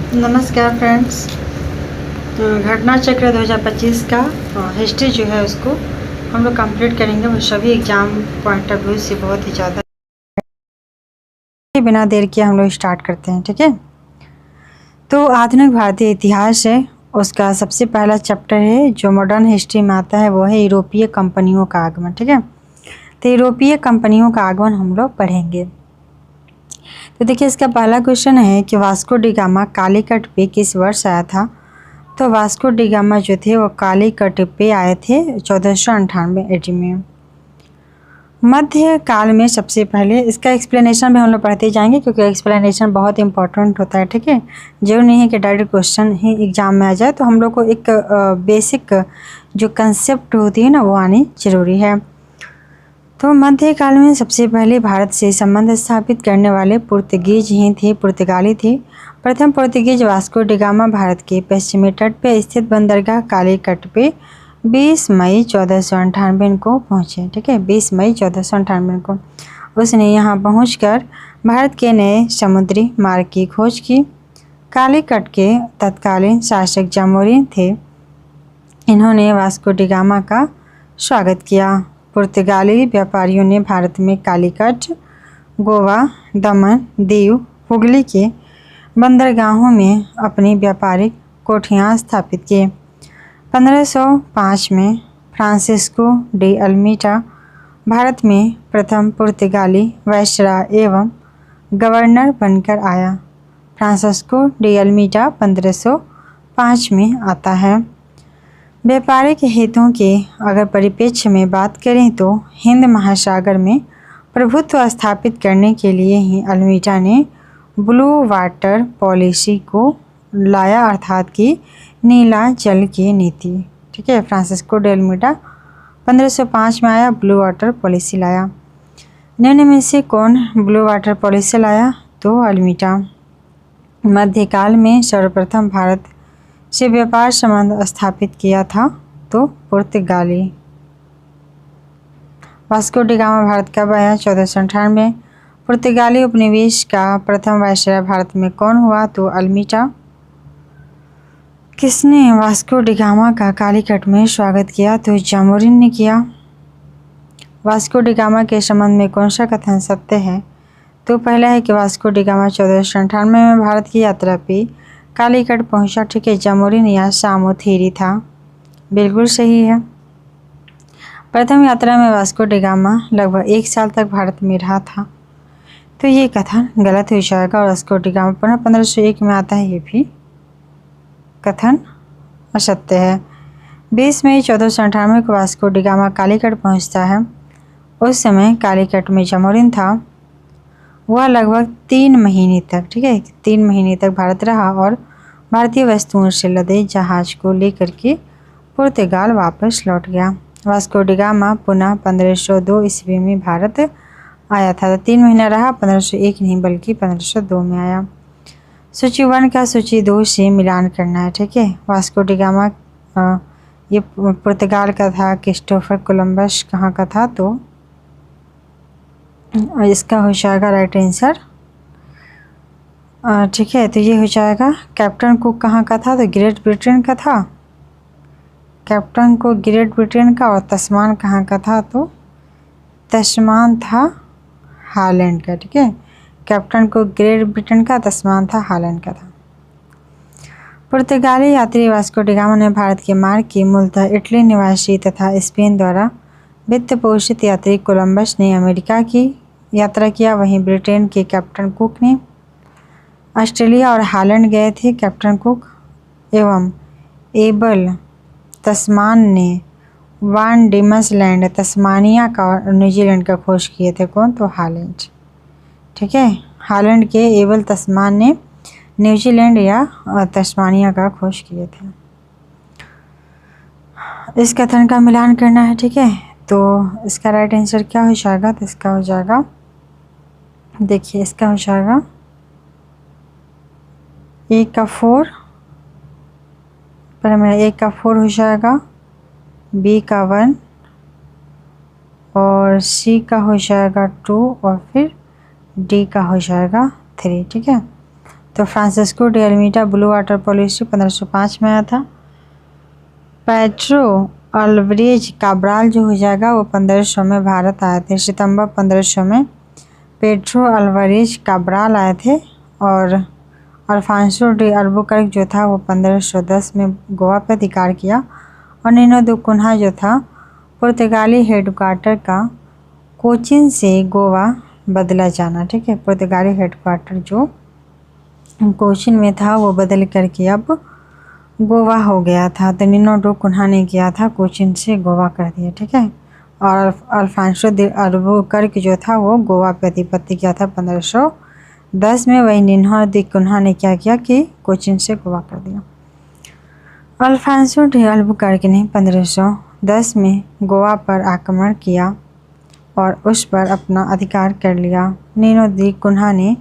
नमस्कार फ्रेंड्स। घटना चक्र 2025 का हिस्ट्री जो है उसको हम लोग कंप्लीट करेंगे। वो सभी एग्ज़ाम पॉइंट ऑफ व्यू से बहुत ही ज़्यादा। बिना देर किए हम लोग स्टार्ट करते हैं, ठीक है। तो आधुनिक भारतीय इतिहास है, उसका सबसे पहला चैप्टर है जो मॉडर्न हिस्ट्री में आता है, वो है यूरोपीय कंपनियों का आगमन, ठीक है। तो यूरोपीय कंपनियों का आगमन हम लोग पढ़ेंगे। तो देखिए, इसका पहला क्वेश्चन है कि वास्को डी गामा कालीकट पे किस वर्ष आया था। तो वास्को डी गामा जो थे वो कालीकट पे आए थे 1498 AD में। मध्य काल में सबसे पहले, इसका एक्सप्लेनेशन भी हम लोग पढ़ते जाएंगे क्योंकि एक्सप्लेनेशन बहुत इंपॉर्टेंट होता है, ठीक है। जरूर नहीं है कि डायरेक्ट क्वेश्चन ही एग्जाम में आ जाए, तो हम लोग को एक बेसिक जो कंसेप्ट होती है ना वो आनी जरूरी है। तो मध्यकाल में सबसे पहले भारत से संबंध स्थापित करने वाले पुर्तगीज ही थे, पुर्तगाली थे। प्रथम Portuguese Vasco D gamma Bharat के पश्चिमी तट पर स्थित बंदरगाह कालीकट पे 20 मई 1498 को पहुँचे, ठीक है। 20 मई 1498 को उसने यहाँ पहुँचकर भारत के नए समुद्री मार्ग की खोज की। कालीकट के तत्कालीन शासक जामोरिन थे। इन्होंने वास्को डी गामा का स्वागत किया। पुर्तगाली व्यापारियों ने भारत में कालीकट, गोवा, दमन, दीव, हुगली के बंदरगाहों में अपनी व्यापारिक कोठियाँ स्थापित की। 1505 में फ्रांसिस्को डी अल्मीडा भारत में प्रथम पुर्तगाली वायसराय एवं गवर्नर बनकर आया। फ्रांसिस्को डी अल्मीडा 1505 में आता है। व्यापारिक हितों के अगर परिप्रेक्ष्य में बात करें तो हिंद महासागर में प्रभुत्व स्थापित करने के लिए ही अल्मीडा ने ब्लू वाटर पॉलिसी को लाया, अर्थात कि नीला जल की नीति, ठीक है। फ्रांसिस्को डी अल्मीडा 1505 में आया, ब्लू वाटर पॉलिसी लाया। निम्न में से कौन ब्लू वाटर पॉलिसी लाया? तो अल्मीडा। मध्यकाल में सर्वप्रथम भारत से व्यापार संबंध स्थापित किया था तो पुर्तगाली। वास्को डी गामा भारत कब आया? 1498। पुर्तगाली उपनिवेश का प्रथम वायसराय भारत में कौन हुआ? तो अल्मीडा। किसने वास्को डी गामा का कालीकट में स्वागत किया? तो जामोरिन ने किया। वास्को डी गामा के संबंध में कौन सा कथन सत्य है? तो पहला है कि वास्को डी गामा 1498 में भारत की यात्रा पे कालीकट पहुंचा, ठीक है। जामोरिन या सामोथेरी था, बिल्कुल सही है। प्रथम यात्रा में वास्को डी गामा लगभग 1 साल तक भारत में रहा था, तो ये कथन गलत हो जाएगा। और वास्को डी गामा 1501 में आता है, ये भी कथन असत्य है। 20 मई 1498 को वास्को डी गामा कालीकट पहुंचता है। उस समय कालीकट में जामोरिन था। वह लगभग 3 महीने तक, ठीक है, 3 महीने तक भारत रहा और भारतीय वस्तुओं से लदे जहाज को लेकर के पुर्तगाल वापस लौट गया। वास्को डी गामा पुनः 1502 ईस्वी में भारत आया था। 3 महीना रहा, 1501 नहीं बल्कि 1502 में आया। सूची 1 का सूची 2 से मिलान करना है, ठीक है। वास्को डी गामा ये पुर्तगाल का था। क्रिस्टोफर कोलंबस कहाँ का था? तो इसका हो जाएगा राइट आंसर, ठीक है। तो ये हो जाएगा। कैप्टन कुक कहाँ का था? तो ग्रेट ब्रिटेन का था। कैप्टन कुक ग्रेट ब्रिटेन का। और तस्मान कहाँ का था? तो तस्मान था हॉलैंड का, ठीक है। कैप्टन कुक ग्रेट ब्रिटेन का, तस्मान था हॉलैंड का था। पुर्तगाली यात्री वास्को डी गामा ने भारत के मार्ग की मूलतः इटली निवासी तथा स्पेन द्वारा वित्त पोषित यात्री कोलंबस ने अमेरिका की यात्रा किया। वहीं ब्रिटेन के कैप्टन कुक ने ऑस्ट्रेलिया और हॉलैंड गए थे। कैप्टन कुक एवं एबल तस्मान ने वान डिमस लैंड, तस्मानिया का और न्यूजीलैंड का खोज किए थे। कौन? तो हॉलैंड, ठीक है। हॉलैंड के एबल तस्मान ने न्यूजीलैंड या तस्मानिया का खोज किए थे। इस कथन का मिलान करना है, ठीक है। तो इसका राइट आंसर क्या हो जाएगा? तो इसका हो जाएगा, देखिए इसका हो जाएगा ए का 4, पर मेरा ए का 4 हो जाएगा, बी का 1 और सी का हो जाएगा 2 और फिर डी का हो जाएगा 3, ठीक है। तो Francisco de Almeida blue water policy 1505 में आया था। पेड्रो अल्वारेज काब्राल जो हो जाएगा वो 1500 में भारत आए थे। सितंबर 1500 में पेड्रो अल्वारेज काब्राल आए थे। और अल्फांसो डी अल्बुकर्क जो था वो 1510 में गोवा पर अधिकार किया। और नीनो दे कुन्हा जो था पुर्तगाली हेडक्वार्टर का कोचिन से गोवा बदला जाना। ठीक है, पुर्तगाली हेडक्वार्टर जो कोचिन में था वो बदल करके अब गोवा हो गया था। तो नीनो दे कुन्हा ने किया था कोचिन से गोवा कर दिया। ठीक है, और अल्फांसो दी अल्बुकर्क जो था वो गोवा पे अधिपत्य किया था 1510 में। वही नीनो दी कुन्हा ने क्या किया कि कोचिन से गोवा कर दिया। अल्फांसो डी अल्बुकर्क ने 1510 में गोवा पर आक्रमण किया और उस पर अपना अधिकार कर लिया। नीनो दी कुन्हा ने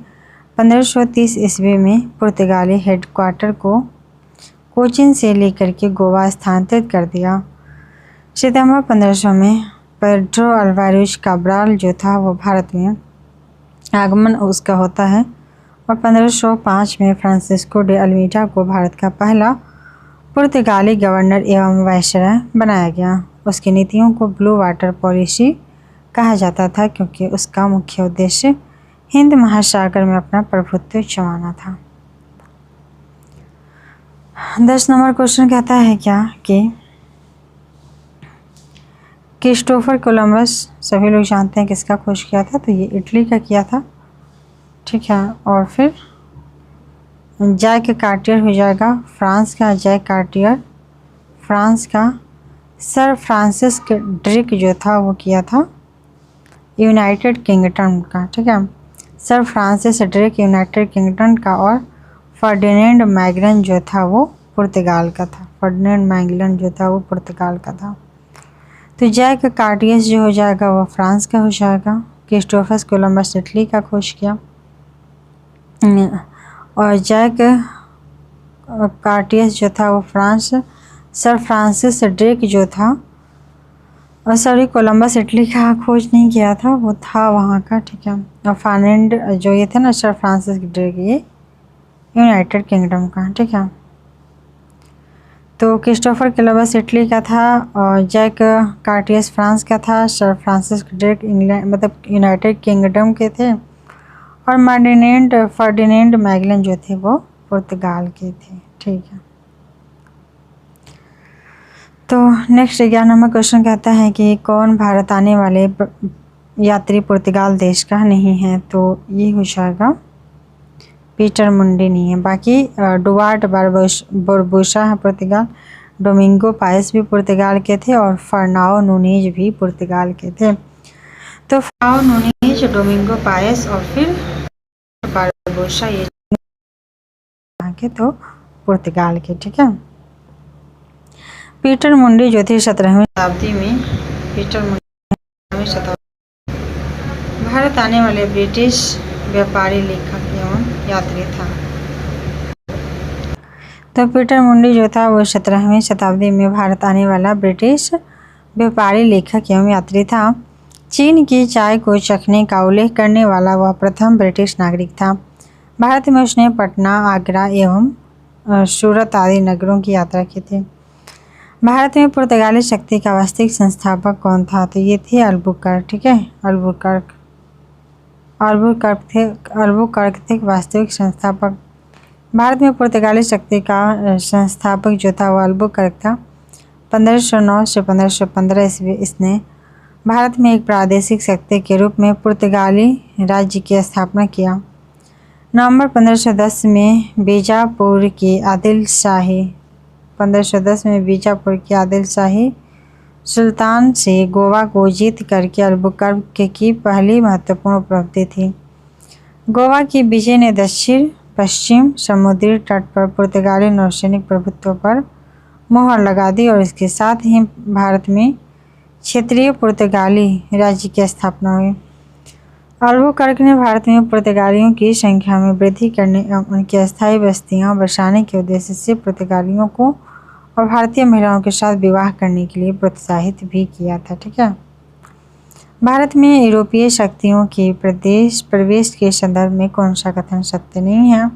1530 ईस्वी में पुर्तगाली हेडक्वार्टर को कोचिन से लेकर के गोवा स्थानांतरित कर दिया। सितंबर 1500 में पेड्रो अल्वारेज काब्राल जो था वो भारत में आगमन उसका होता है। और 1505 में फ्रांसिस्को डी अल्मीडा को भारत का पहला पुर्तगाली गवर्नर एवं वायसराय बनाया गया। उसकी नीतियों को ब्लू वाटर पॉलिसी कहा जाता था क्योंकि उसका मुख्य उद्देश्य हिंद महासागर में अपना प्रभुत्व जमाना था। 10 नंबर क्वेश्चन कहता है क्या कि क्रिस्टोफर कोलंबस सभी लोग जानते हैं किसका खोज किया था, तो ये इटली का किया था। ठीक है, और फिर जैक कार्टियर हो जाएगा फ्रांस का। जैक कार्टियर फ्रांस का। सर फ्रांसिस ड्रिक जो था वो किया था यूनाइटेड किंगडम का। ठीक है, sir Francis Drigh United kingdom का। और फर्डिनेंड मैगलन जो था वो पुर्तगाल का था। फर्डिनेंड मैगलन जो था वो पुर्तगाल का था। तो जैक कार्टियस जो हो जाएगा वो फ्रांस का हो जाएगा। क्रिस्टोफर कोलंबस इटली का खोज किया। और जैक कार्टियस जो था वो फ्रांस। सर फ्रांसिस ड्रेक जो था, और सॉरी कोलंबस इटली का खोज नहीं किया था, वो था वहाँ का। ठीक है, और फर्डिनेंड जो ये थे ना सर फ्रांसिस ड्रेक, ये यूनाइटेड किंगडम का। ठीक है, तो क्रिस्टोफर कोलंबस इटली का था और जैक कार्टियस फ्रांस का था। सर फ्रांसिस ड्रेक इंग्लैंड मतलब यूनाइटेड किंगडम के थे। और फर्डिनेंड मैगलन जो थे वो पुर्तगाल के थे। ठीक है, तो नेक्स्ट 11 नंबर क्वेश्चन कहता है कि कौन भारत आने वाले यात्री पुर्तगाल देश का नहीं है, तो ये हो जाएगा पीटर मुंडी नहीं है। बाकी डुआर्ट बारबोसा है पुर्तगाल, डोमिंगो पायस भी पुर्तगाल के थे और फर्नाओ नूनेज भी पुर्तगाल के थे। तो फर्नाओ नूनेज, डोमिंगो पायस और फिर बारबोसा ये के तो पुर्तगाल के। ठीक है, पीटर मुंडी जो थे 17वीं शताब्दी में, पीटर मुंडी 17वीं शताब्दी भारत आने वाले ब्रिटिश व्यापारी लेखक एवं यात्री था। तो पीटर मुंडी जो था वो 17वीं शताब्दी में भारत आने वाला ब्रिटिश व्यापारी लेखक एवं यात्री था। चीन की चाय को चखने का उल्लेख करने वाला वह प्रथम ब्रिटिश नागरिक था। भारत में उसने पटना, आगरा एवं सूरत आदि नगरों की यात्रा की थी। भारत में पुर्तगाली शक्ति का वास्तविक संस्थापक कौन था, तो ये थे अल्बुकर्क। ठीक है, अल्बुकर्क थे वास्तविक संस्थापक। भारत में पुर्तगाली शक्ति का संस्थापक जो था वो अल्बुकर्क था। 1509 से 1515 ईस्वी इसने भारत में एक प्रादेशिक शक्ति के रूप में पुर्तगाली राज्य की स्थापना किया। नवंबर 1510 में बीजापुर की आदिल शाही सुल्तान से गोवा को जीत करके अल्बुकर्क की पहली महत्वपूर्ण उपलब्धि थी। गोवा की विजय ने दक्षिण पश्चिम समुद्री तट पर पुर्तगाली नौसैनिक प्रभुत्व पर मोहर लगा दी और इसके साथ ही भारत में क्षेत्रीय पुर्तगाली राज्य की स्थापना हुई। अल्बुकर्क ने भारत में पुर्तगालियों की संख्या में वृद्धि करने एवं उनकी अस्थायी बस्तियां बसाने के उद्देश्य से पुर्तगालियों को और भारतीय महिलाओं के साथ विवाह करने के लिए प्रोत्साहित भी किया था। ठीक है, भारत में यूरोपीय शक्तियों के प्रवेश के संदर्भ में कौन सा कथन सत्य नहीं है,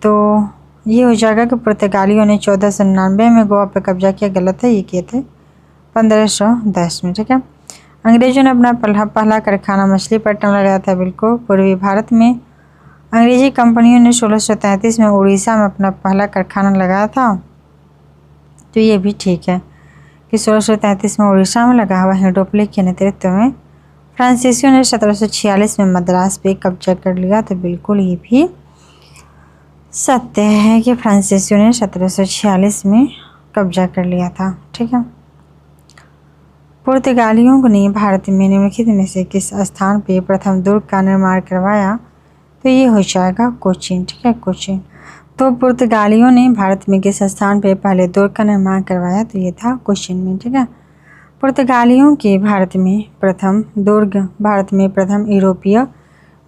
तो ये हो जाएगा कि पुर्तगालियों ने 1499 में गोवा पर कब्जा किया। गलत है, ये किए थे 1510 में। ठीक है। अंग्रेजों ने अपना पहला कारखाना मछलीपट्टनम लगाया था। बिल्कुल। पूर्वी भारत में अंग्रेजी कंपनियों ने 1633 में उड़ीसा में अपना पहला कारखाना लगाया था। तो ये भी ठीक है कि 1633 में उड़ीसा में लगा हुआ। हिंडोप्ले के नेतृत्व में फ्रांसीसियों ने 1746 में मद्रास पे कब्जा कर लिया। तो बिल्कुल ये भी सत्य है कि फ्रांसीसियों ने 1746 में कब्जा कर लिया था। ठीक है। पुर्तगालियों ने भारत में निम्नलिखित में से किस स्थान पे प्रथम दुर्ग का निर्माण करवाया? तो ये हो जाएगा कोचीन। ठीक है, कोचीन। तो पुर्तगालियों ने भारत में किस स्थान पे पहले दुर्ग का निर्माण करवाया? तो ये था कोचीन में। ठीक है। पुर्तगालियों के भारत में प्रथम यूरोपीय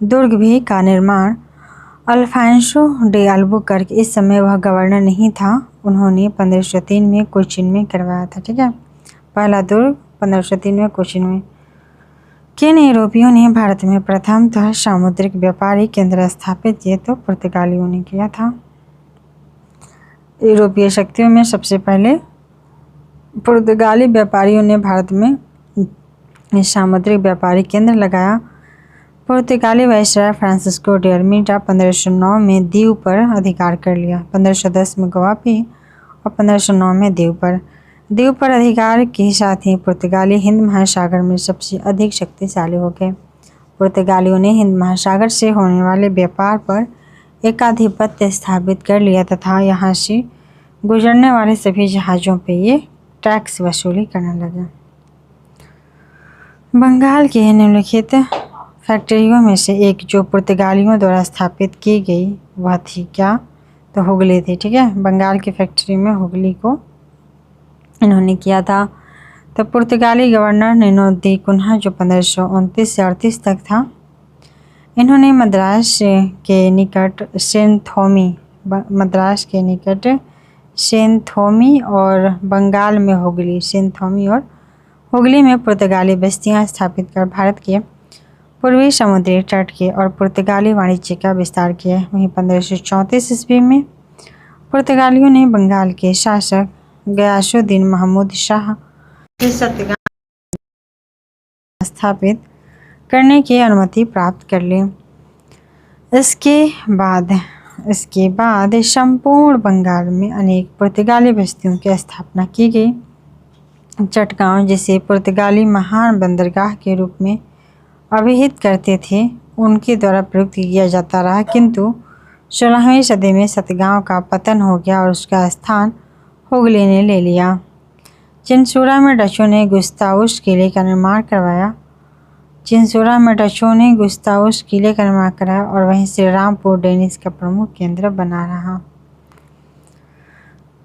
दुर्ग भी का निर्माण अल्फांसो डे अल्बुकर्क, इस समय वह गवर्नर नहीं था, उन्होंने 1503 में कोचीन में करवाया था। ठीक है। पहला दुर्ग 1503 में कोचीन में। किन यूरोपियों ने भारत में प्रथमतः सामुद्रिक व्यापारी केंद्र स्थापित किए? तो पुर्तगालियों ने किया था। यूरोपीय शक्तियों में सबसे पहले पुर्तगाली व्यापारियों ने भारत में सामुद्रिक व्यापारी केंद्र लगाया। पुर्तगाली वायसराय फ्रांसिस्को डे अल्मीडा 1509 में दीव पर अधिकार कर लिया। 1510 में गोवा पे और 1509 में दीव पर अधिकार के साथ ही पुर्तगाली हिंद महासागर में सबसे अधिक शक्तिशाली हो गए। पुर्तगालियों ने हिंद महासागर से होने वाले व्यापार पर एकाधिपत्य स्थापित कर लिया तथा यहाँ से गुजरने वाले सभी जहाज़ों पे ये टैक्स वसूली करने लगे। बंगाल के निम्नलिखित फैक्ट्रियों में से एक जो पुर्तगालियों द्वारा स्थापित की गई वह थी क्या? तो हुगली थी। ठीक है। बंगाल की फैक्ट्री में हुगली को इन्होंने किया था। तो पुर्तगाली गवर्नर निनो दी कुन्हा जो 1529 से 38 तक था, इन्होंने मद्रास के निकट सेंथोमी और बंगाल में हुगली, सेंथोमी और हुगली में पुर्तगाली बस्तियां स्थापित कर भारत के पूर्वी समुद्री तट के और पुर्तगाली वाणिज्य का विस्तार किया। वहीं 1534 ईस्वी में पुर्तगालियों ने बंगाल के शासक गयासुद्दीन महमूद शाह के सत्याग्रह स्थापित करने की अनुमति प्राप्त कर ली। इसके बाद संपूर्ण बंगाल में अनेक पुर्तगाली बस्तियों की स्थापना की गई। चटगांव, जिसे पुर्तगाली महान बंदरगाह के रूप में अभिहित करते थे, उनके द्वारा प्रयुक्त किया जाता रहा, किंतु 16वीं सदी में सतगांव का पतन हो गया और उसका स्थान हुगली ने ले लिया। चिंसुरा में डचों ने गुस्ताउस किले का निर्माण करवाया। और वहीं श्री रामपुर डेनिस का प्रमुख केंद्र बना रहा।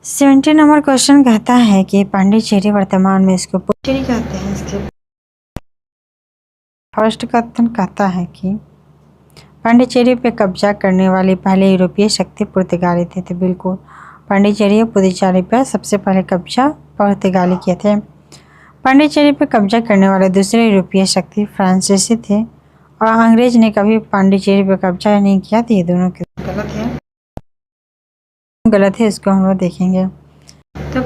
70 नंबर क्वेश्चन कहता है कि पांडिचेरी वर्तमान में इसको पुडुचेरी कहते हैं। इसके फर्स्ट कथन कहता है कि पांडिचेरी पे कब्जा करने वाली पहले यूरोपीय शक्ति पुर्तगाली थे। तो बिल्कुल पांडिचेरी और पुडुचेरी पर सबसे पहले कब्जा पुर्तगाली किए थे। पांडिचेरी पर कब्जा करने वाले दूसरे यूरोपीय शक्ति फ्रांसीसी थे और अंग्रेज ने कभी पांडिचेरी पर कब्जा नहीं किया। तो ये दोनों गलत है, इसको हम लोग देखेंगे। तो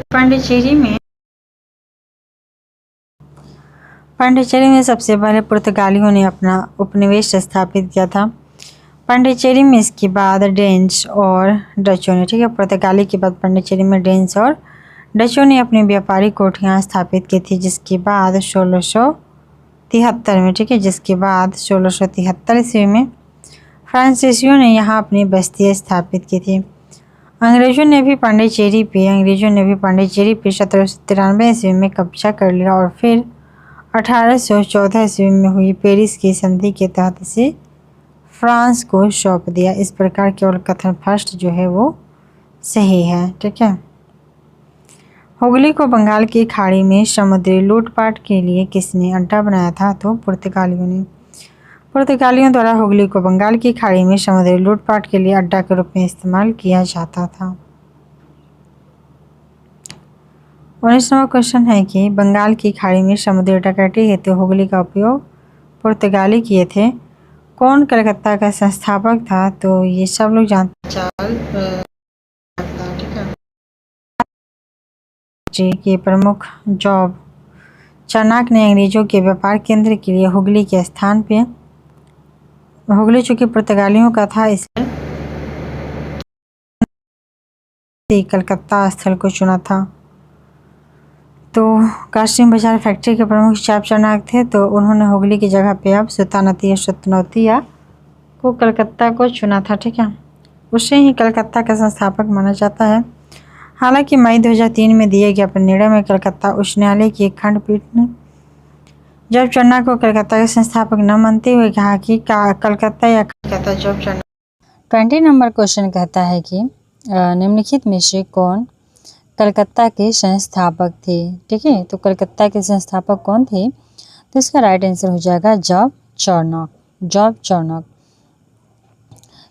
पांडिचेरी में सबसे पहले पुर्तगालियों ने अपना उपनिवेश स्थापित किया था। पांडिचेरी में इसके बाद डेन्स और डचों ने, ठीक है, पुर्तगाली के बाद पांडिचेरी में डेन्स और डचों ने अपनी व्यापारी कोठियाँ स्थापित की थी, जिसके बाद 1673 में, ठीक है, 1673 ईस्वी में फ्रांसीसियों ने यहाँ अपनी बस्तियाँ स्थापित की थी। अंग्रेजों ने भी पांडिचेरी पे 1793 ईस्वी में कब्जा कर लिया और फिर 1814 ईस्वी में हुई पेरिस की संधि के तहत इसे फ्रांस को सौंप दिया। इस प्रकार केवल कथन फर्स्ट जो है वो सही है, ठीक है। हुगली को बंगाल की खाड़ी में समुद्री लूटपाट के लिए किसने अड्डा बनाया था? तो पुर्तगालियों ने। पुर्तगालियों द्वारा हुगली को बंगाल की खाड़ी में समुद्री लूटपाट के लिए अड्डा के रूप में इस्तेमाल किया जाता था। 19वां क्वेश्चन है कि बंगाल की खाड़ी में समुद्री डकैती हेतु हुगली का उपयोग पुर्तगाली किए थे। कौन कलकत्ता का संस्थापक था? तो ये सब लोग जानते हैं, फैक्ट्री के प्रमुख जॉब चाणक्य ने अंग्रेजों के व्यापार केंद्र के लिए हुगली के स्थान पे, हुगली चूँकि पुर्तगालियों का था इसलिए कलकत्ता स्थल को चुना था। तो कासिम बाजार फैक्ट्री के प्रमुख चाप चाणक्य थे, तो उन्होंने हुगली की जगह पे अब सुतनौतिया को कलकत्ता को चुना था। ठीक है, उसे ही कलकत्ता का संस्थापक माना जाता है। हालांकि मई 2003 में दिए गए अपने निर्णय में कलकत्ता उच्च न्यायालय की एक खंडपीठ ने जॉब चाणक्य को कलकत्ता के संस्थापक न मानते हुए कहा कि कलकत्ता या Calcutta job Chanakya. 20 number question कहता है कि निम्नलिखित में से कौन कलकत्ता के संस्थापक थे। ठीक है, तो कलकत्ता के संस्थापक कौन थे, तो इसका राइट आंसर हो जाएगा जॉब चाणक्य।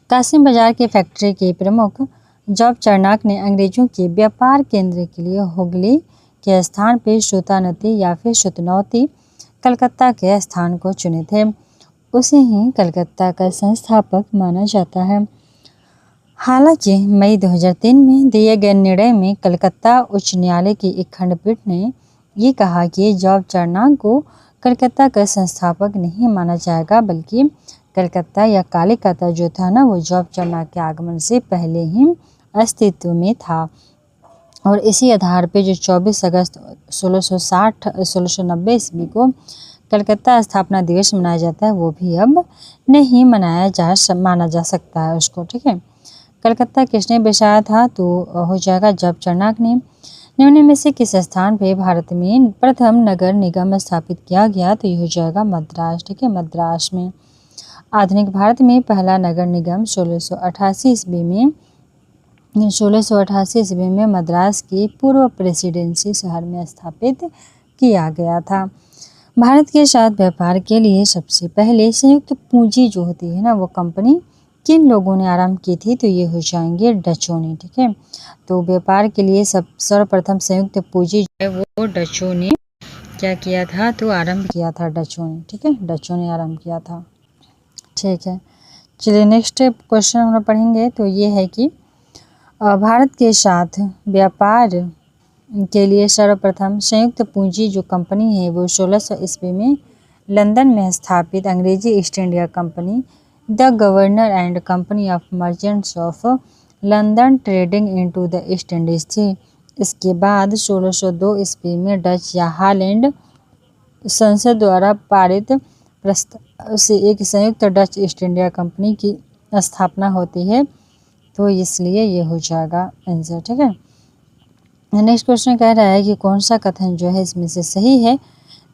कासिम बाजार की फैक्ट्री के प्रमुख जॉब चाणक्य ने अंग्रेजों के व्यापार केंद्र के लिए हुगली के स्थान पर सुतानती या फिर सुतनौती कलकत्ता के स्थान को चुने थे। उसे ही कलकत्ता का संस्थापक माना जाता है। हालांकि मई 2003 में दिए गए निर्णय में कलकत्ता उच्च न्यायालय की एक खंडपीठ ने ये कहा कि जॉब चाणक्य को कलकत्ता का संस्थापक नहीं माना जाएगा, बल्कि कलकत्ता या कालिकता जो था ना, वो जॉब चाणक्य के आगमन से पहले ही अस्तित्व में था। और इसी आधार पे जो 24 अगस्त 1690 ईस्वी को कलकत्ता स्थापना दिवस मनाया जाता है, वो भी अब नहीं माना जा सकता है उसको। ठीक है, कलकत्ता किसने बसाया था, तो हो जाएगा जॉब चाणक्य ने। निम्न में से किस स्थान पे भारत में प्रथम नगर निगम स्थापित किया गया, तो ये हो जाएगा मद्रास। ठीक है, मद्रास में आधुनिक भारत में पहला नगर निगम 1688 ईस्वी में मद्रास की पूर्व प्रेसिडेंसी शहर में स्थापित किया गया था। भारत के साथ व्यापार के लिए सबसे पहले संयुक्त पूंजी जो होती है ना, वो कंपनी किन लोगों ने आरंभ की थी, तो ये हो जाएंगे डचों ने। ठीक है, तो व्यापार के लिए सर्वप्रथम संयुक्त पूंजी जो है वो डचों ने क्या किया था, तो आरंभ किया था डचों ने। ठीक है, डचों ने आरंभ किया था। ठीक है, चलिए नेक्स्ट क्वेश्चन हम लोग पढ़ेंगे। तो ये है कि भारत के साथ व्यापार के लिए सर्वप्रथम संयुक्त पूंजी जो कंपनी है वो 1600 ईस्वी में लंदन में स्थापित अंग्रेजी east India company the governor and company of merchants of London trading into the east Indies थी। इसके बाद 1602 ईस्वी में डच या हॉलैंड संसद द्वारा पारित प्रस्ताव से एक संयुक्त डच ईस्ट इंडिया कंपनी की स्थापना होती है, तो इसलिए ये हो जाएगा आंसर। ठीक है, नेक्स्ट क्वेश्चन कह रहा है कि कौन सा कथन जो है इसमें से सही है,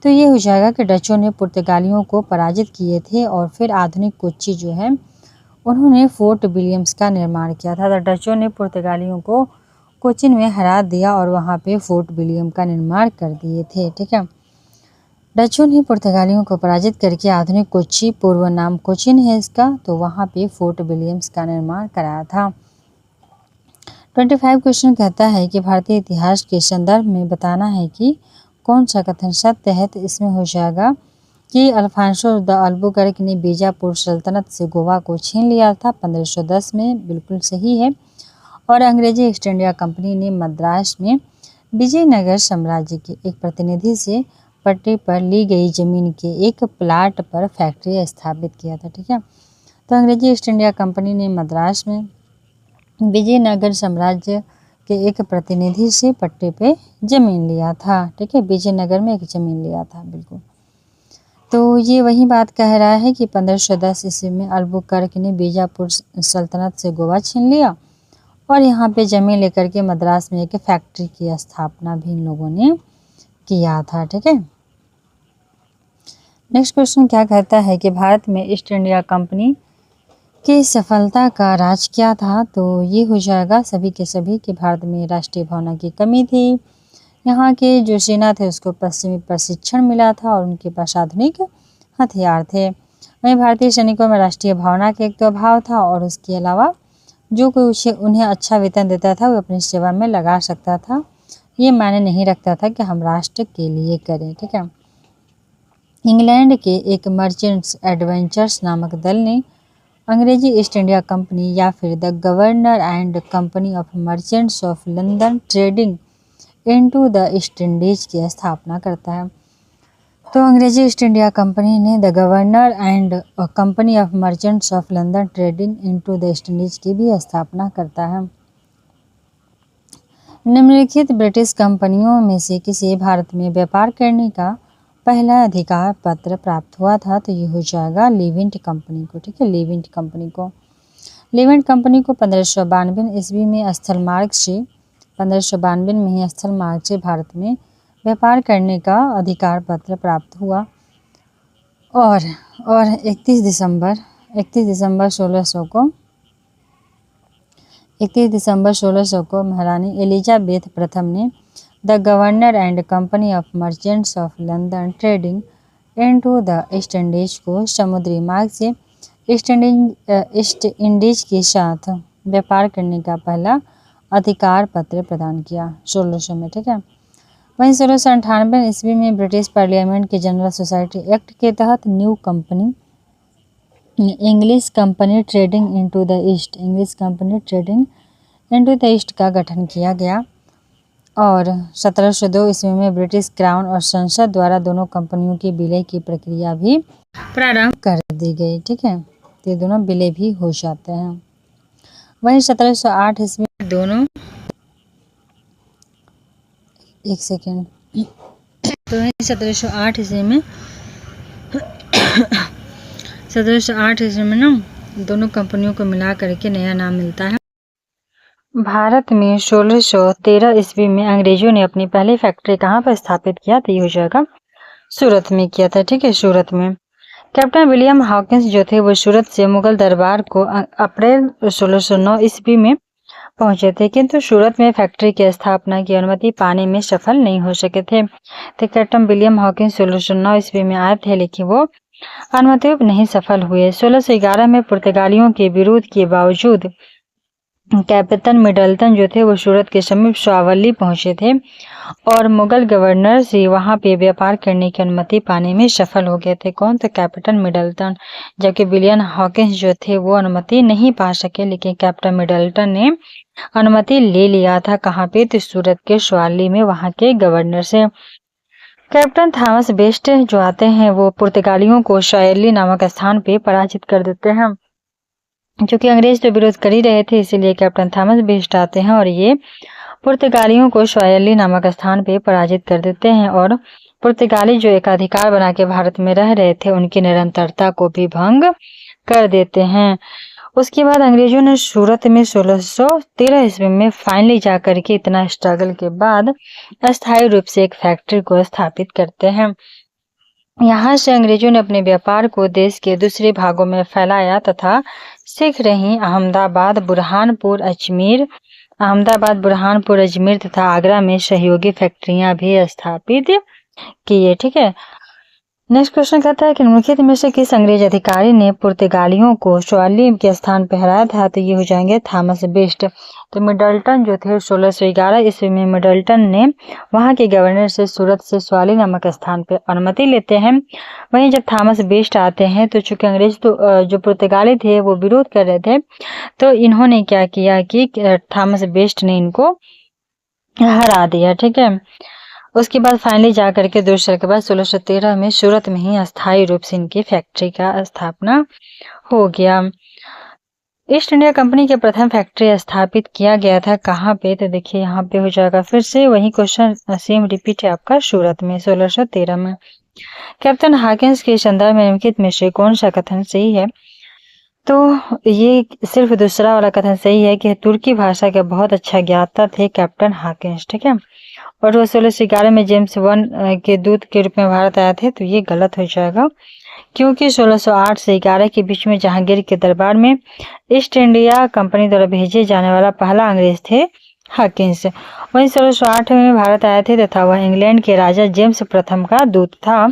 तो ये हो जाएगा कि डचों ने पुर्तगालियों को पराजित किए थे और फिर आधुनिक कोच्चि जो है उन्होंने फोर्ट विलियम्स का निर्माण किया था। तो डचों ने पुर्तगालियों को कोचिन में हरा दिया और वहाँ पे फोर्ट विलियम का निर्माण कर दिए थे। ठीक है, डचों ने पुर्तगालियों को पराजित करके आधुनिक कोच्चि, पूर्व नाम कोचिन है इसका, तो वहाँ पे फोर्ट विलियम्स का निर्माण कराया था। 25 क्वेश्चन कहता है कि भारतीय इतिहास के संदर्भ में बताना है कि कौन सा कथन सत्य है, तो इसमें हो जाएगा कि अल्फांसो द अल्बुकर्क ने बीजापुर सल्तनत से गोवा को छीन लिया था 1510 में, बिल्कुल सही है। और अंग्रेजी ईस्ट इंडिया कंपनी ने मद्रास में विजयनगर साम्राज्य के एक प्रतिनिधि से पट्टी पर ली गई जमीन के एक प्लाट पर फैक्ट्री स्थापित किया था। ठीक है, तो अंग्रेजी ईस्ट इंडिया कंपनी ने मद्रास में विजयनगर साम्राज्य के एक प्रतिनिधि से पट्टे पे जमीन लिया था। ठीक है, विजयनगर में एक जमीन लिया था, बिल्कुल। तो ये वही बात कह रहा है कि 1510 ईस्वी में अल्बुकर्क ने बीजापुर सल्तनत से गोवा छीन लिया और यहाँ पे जमीन लेकर के मद्रास में एक फैक्ट्री की स्थापना भी इन लोगों ने किया था। ठीक है, नेक्स्ट क्वेश्चन क्या कहता है कि भारत में ईस्ट इंडिया कंपनी की सफलता का राज क्या था, तो ये हो जाएगा सभी के सभी कि भारत में राष्ट्रीय भावना की कमी थी। यहाँ के जो सेना थे उसको पश्चिमी प्रशिक्षण मिला था और उनके पास आधुनिक हथियार थे। वहीं भारतीय सैनिकों में राष्ट्रीय भावना का एक तो अभाव था और उसके अलावा जो कोई उन्हें अच्छा वेतन देता था वो अपनी सेवा में लगा सकता था, ये मायने नहीं रखता था कि हम राष्ट्र के लिए करें। ठीक है, इंग्लैंड के एक मर्चेंट्स एडवेंचर्स नामक दल ने अंग्रेजी ईस्ट इंडिया कंपनी या फिर the governor and company of merchants of London trading into the east Indies की स्थापना करता है। तो अंग्रेजी ईस्ट इंडिया कंपनी ने the governor and company of merchants of London trading into the east Indies की भी स्थापना करता है। निम्नलिखित ब्रिटिश कंपनियों में से किसे भारत में व्यापार करने का पहला अधिकार पत्र प्राप्त हुआ था? तो ये हो जाएगा लीवेंट कंपनी को। ठीक है, लीवेंट कंपनी को 1592 ईस्वी में स्थल मार्ग से 1592 में ही स्थल मार्ग से भारत में व्यापार करने का अधिकार पत्र प्राप्त हुआ और 31 दिसंबर 1600 को महारानी एलिजाबेथ प्रथम ने the governor and company of merchants of London trading into the east Indies को समुद्री मार्ग से ईस्ट इंडीज के साथ व्यापार करने का पहला अधिकार पत्र प्रदान किया 1600 में। ठीक है, वहीं 1698 ईस्वी में ब्रिटिश पार्लियामेंट के जनरल सोसाइटी एक्ट के तहत new company English company trading into the east का गठन किया गया और 1702 ईस्वी में ब्रिटिश क्राउन और संसद द्वारा दोनों कंपनियों की विलय की प्रक्रिया भी प्रारंभ कर दी गई। ठीक है, ये दोनों विलय भी हो जाते हैं। वहीं 1708 ईस्वी में दोनों 1708 ईस्वी में 1708 ईस्वी में ना दोनों कंपनियों को मिला करके नया नाम मिलता है। भारत में 1613 ईस्वी में अंग्रेजों ने अपनी पहली फैक्ट्री कहाँ पर स्थापित किया? तो ये हो जाएगा सूरत में किया था। ठीक है, सूरत में कैप्टन विलियम हॉकिंस जो थे वो सूरत से मुगल दरबार को अप्रैल 1609 ईस्वी में पहुंचे थे, किंतु सूरत में फैक्ट्री की स्थापना की अनुमति पाने में सफल नहीं हो सके थे। तो कैप्टन विलियम हॉकिंस 1609 ईस्वी में आए थे, लेकिन वो अनुमति नहीं सफल हुए। 1611 में पुर्तगालियों के विरोध के बावजूद कैप्टन मिडल्टन जो थे वो सूरत के समीप स्वावली पहुंचे थे और मुगल गवर्नर से वहां पे व्यापार करने की अनुमति पाने में सफल हो गए थे। कौन? तो कैप्टन मिडल्टन। जबकि विलियम हॉकिंस जो थे वो अनुमति नहीं पा सके, लेकिन कैप्टन मिडल्टन ने अनुमति ले लिया था। कहाँ पे? तो सूरत के स्वावली में वहां के गवर्नर से। कैप्टन थॉमस बेस्ट जो आते हैं वो पुर्तगालियों को शायरली नामक स्थान पे पराजित कर देते हैं। क्योंकि अंग्रेज तो विरोध कर ही रहे थे, इसीलिए कैप्टन थॉमस बेस्ट आते हैं और ये पुर्तगालियों को शायरली नामक स्थान पे पराजित कर देते हैं और पुर्तगाली जो एकाधिकार बना के भारत में रह रहे थे उनकी निरंतरता को भी भंग कर देते हैं। उसके बाद अंग्रेजों ने सूरत में 1613 ईस्वी में फाइनली जाकर के इतना स्ट्रगल के बाद अस्थायी रूप से एक फैक्ट्री को स्थापित करते हैं। यहाँ से अंग्रेजों ने अपने व्यापार को देश के दूसरे भागों में फैलाया तथा शीघ्र ही अहमदाबाद, बुरहानपुर, अजमेर तथा आगरा में सहयोगी फैक्ट्रियां भी स्थापित किए। ठीक है, नेक्स्ट क्वेश्चन कहता है कि निम्नलिखित में से किस अंग्रेज अधिकारी ने पुर्तगालियों को स्वावली के स्थान पर हराया था? तो ये हो जाएंगे थॉमस बेस्ट। तो मिडल्टन जो थे 1611 ईस्वी में मिडल्टन ने वहां के गवर्नर से सूरत से स्वावली नामक स्थान पर अनुमति लेते हैं। वहीं जब थॉमस बेस्ट आते हैं तो चूंकि अंग्रेज तो जो पुर्तगाली थे वो विरोध कर रहे थे, तो इन्होंने क्या किया कि थॉमस बेस्ट ने इनको हरा दिया। ठीक है, उसके बाद फाइनली जा करके 2 साल के बाद 1613 में सूरत में ही अस्थायी रूप से इनकी फैक्ट्री का स्थापना हो गया। ईस्ट इंडिया कंपनी के प्रथम फैक्ट्री स्थापित किया गया था कहाँ पे? तो देखिए यहाँ पे हो जाएगा फिर से वही क्वेश्चन सेम रिपीट है आपका, सूरत में 1613 में। कैप्टन हॉकिंस के संदर्भ में निम्नलिखित में से कौन सा कथन सही है? तो ये सिर्फ दूसरा वाला कथन सही है कि तुर्की भाषा के बहुत अच्छा ज्ञाता थे कैप्टन हॉकिंस। ठीक है, और वो 1611 में जेम्स वन के दूत के रूप में भारत आए थे, तो ये गलत हो जाएगा क्योंकि 1608 से 11 के बीच में जहांगीर के दरबार में ईस्ट इंडिया कंपनी द्वारा भेजे जाने वाला पहला अंग्रेज थे हॉकिंस। वहीं 1608 में भारत आए थे तथा वह इंग्लैंड के राजा जेम्स प्रथम का दूत था।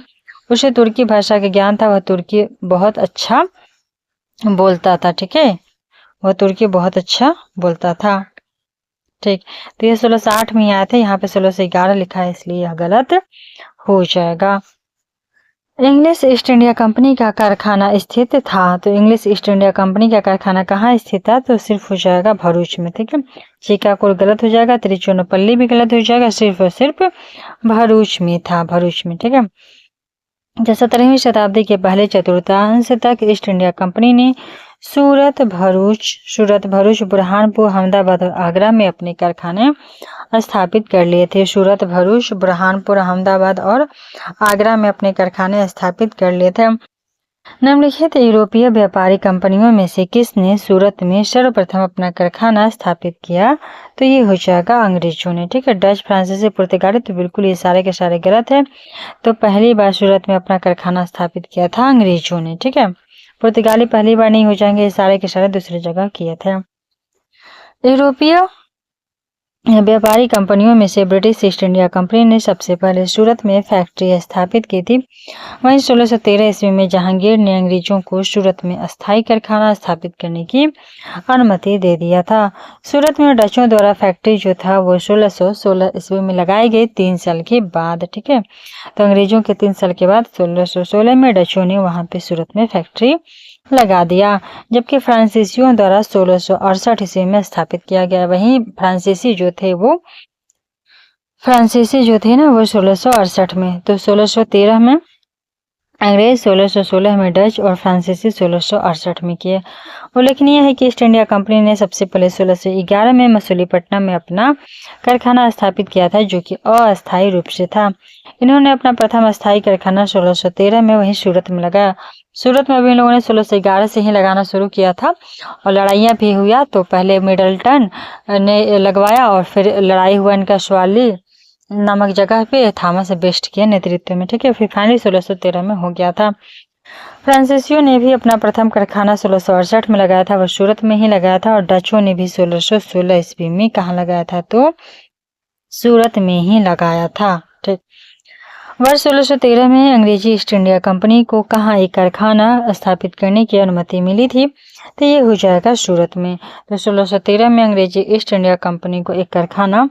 उसे तुर्की भाषा का ज्ञान था, वह तुर्की बहुत अच्छा बोलता था। ठीक है, वह तुर्की बहुत अच्छा बोलता था। ठीक, तो ये 1608 में आए थे, यहाँ पे 1611 लिखा है इसलिए यह गलत हो जाएगा। इंग्लिश ईस्ट इंडिया कंपनी का कारखाना स्थित था। तो इंग्लिश ईस्ट इंडिया कंपनी का कारखाना कहाँ स्थित था? तो सिर्फ हो जाएगा भरूच में। ठीक है, श्रीकाकुल गलत हो जाएगा, तिरुचिरापल्ली भी गलत हो जाएगा, सिर्फ और सिर्फ भरूच में था, भरूच में। ठीक है, 17वीं शताब्दी के पहले चतुर्थांश तक ईस्ट इंडिया कंपनी ने सूरत, भरूच, बुरहानपुर, अहमदाबाद और आगरा में अपने कारखाने स्थापित कर लिए थे। सूरत, भरूच, बुरहानपुर, अहमदाबाद और आगरा में अपने कारखाने स्थापित कर लिए थे। निम्नलिखित यूरोपीय व्यापारी कंपनियों में से किसने सूरत में सर्वप्रथम अपना कारखाना स्थापित किया? तो ये हो जाएगा अंग्रेजों ने। ठीक है, डच, फ्रांसीसी, पुर्तगाली, तो बिल्कुल ये सारे के सारे गलत है। तो पहली बार सूरत में अपना कारखाना स्थापित किया था अंग्रेजों ने। ठीक है, पुर्तगाली पहली बार नहीं हो जाएंगे, ये सारे के सारे दूसरी जगह किए थे। यूरोपीय व्यापारी कंपनियों में से ब्रिटिश ईस्ट इंडिया कंपनी ने सबसे पहले सूरत में फैक्ट्री स्थापित की थी। वहीं 1613 ईस्वी में जहांगीर ने अंग्रेजों को सूरत में अस्थायी कारखाना स्थापित करने की अनुमति दे दिया था। सूरत में डचों द्वारा फैक्ट्री जो था वो 1616 ईस्वी में लगाई गई 3 साल के बाद। ठीक है, तो अंग्रेजों के 3 साल के बाद 1616 में डचों ने वहां पे सूरत में फैक्ट्री लगा दिया, जबकि फ्रांसीसियों द्वारा 1668 ईस्वी में स्थापित किया गया। वहीं फ्रांसीसी जो थे ना वो 1668 में, तो 1613 में अंग्रेज, 1616 में डच और फ्रांसीसी 1668 में किए। उल्लेखनीय है कि ईस्ट इंडिया कंपनी ने सबसे पहले 1611 में मसूलीपट्टनम में अपना कारखाना स्थापित किया था, जो कि अस्थायी रूप से था। इन्होंने अपना प्रथम अस्थायी कारखाना 1613 में वहीं सूरत में लगाया। सूरत में अभी इन लोगों ने 1611 से ही लगाना शुरू किया था और लड़ाइयाँ भी हुआ। तो पहले मिडलटन ने लगवाया और फिर लड़ाई हुआ इनका स्वाली नामक जगह पे थॉमस बेस्ट के नेतृत्व में। ठीक है, फिर फाइनली 1613 में हो गया था। फ्रांसीसियों ने भी अपना प्रथम कारखाना 1668 में लगाया था, वह सूरत में ही लगाया था। और डचों ने भी 1616 ईस्वी में कहाँ लगाया था? तो सूरत में ही लगाया था। ठीक, वर्ष 1613 में अंग्रेजी ईस्ट इंडिया कंपनी को कहाँ एक कारखाना स्थापित करने की अनुमति मिली थी? तो ये हो जाएगा सूरत में। तो 1613 में अंग्रेजी ईस्ट इंडिया कंपनी को एक कारखाना